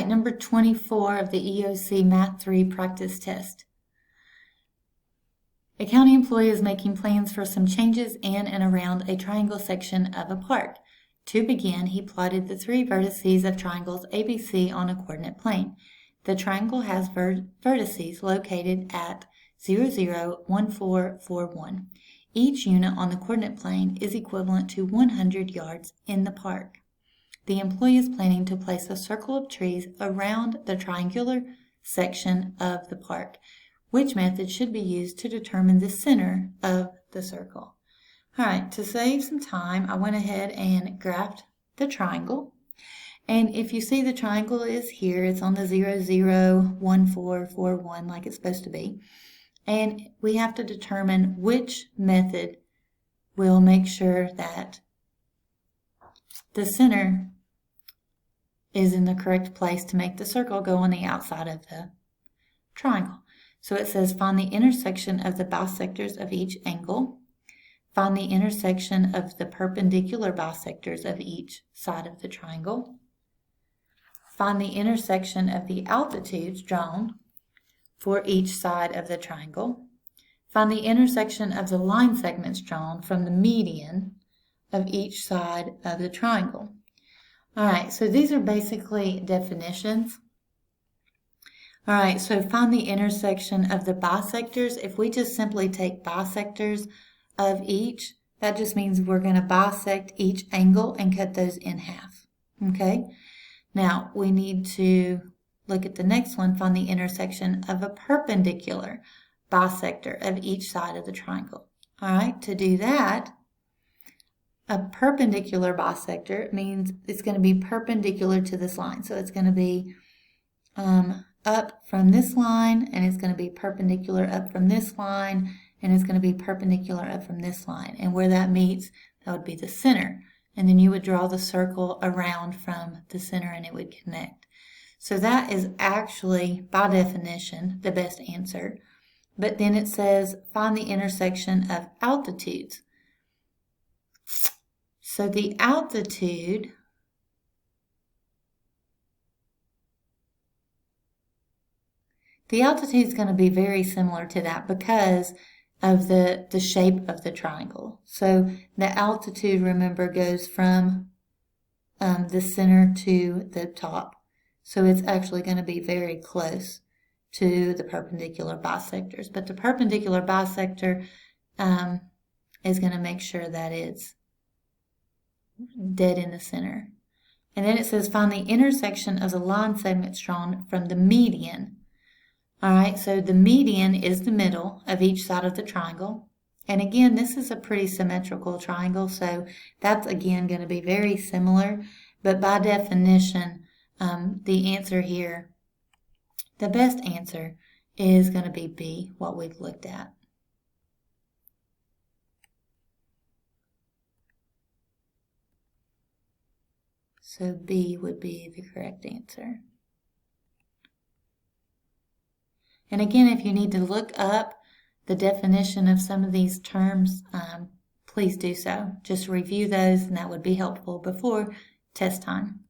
right, number 24 of the EOC Math 3 practice test. A county employee is making plans for some changes in and around a triangle section of a park. To begin, he plotted the three vertices of triangles ABC on a coordinate plane. The triangle has vertices located at 0, 0, 1, 4, 4, 1. Each unit on the coordinate plane is equivalent to 100 yards in the park. The employee is planning to place a circle of trees around the triangular section of the park. Which method should be used to determine the center of the circle? All right, to save some time, I went ahead and graphed the triangle. And if you see the triangle is here, it's on the 0, 0, 1, 4, 4, 1 like it's supposed to be. And we have to determine which method will make sure that the center is in the correct place to make the circle go on the outside of the triangle. So it says find the intersection of the bisectors of each angle. Find the intersection of the perpendicular bisectors of each side of the triangle. Find the intersection of the altitudes drawn for each side of the triangle. Find the intersection of the line segments drawn from the median of each side of the triangle. All right, so these are basically definitions. All right, so find the intersection of the bisectors. If we just simply take bisectors of each, that just means we're going to bisect each angle and cut those in half. Okay, now we need to look at the next one, find the intersection of a perpendicular bisector of each side of the triangle. All right, to do that, a perpendicular bisector means it's going to be perpendicular to this line. So it's going to be up from this line, and it's going to be perpendicular up from this line, and it's going to be perpendicular up from this line. And where that meets, that would be the center. And then you would draw the circle around from the center and it would connect. So that is actually, by definition, the best answer. But then it says, find the intersection of altitudes. So the altitude is going to be very similar to that because of the shape of the triangle. So the altitude, remember, goes from the center to the top. So it's actually going to be very close to the perpendicular bisectors. But the perpendicular bisector is going to make sure that it's dead in the center. And then it says find the intersection of the line segments drawn from the median. All right, so the median is the middle of each side of the triangle. And again, this is a pretty symmetrical triangle, so that's again going to be very similar. But by definition, the answer here, the best answer is going to be B, what we've looked at. So B would be the correct answer. And again, if you need to look up the definition of some of these terms, please do so. Just review those, and that would be helpful before test time.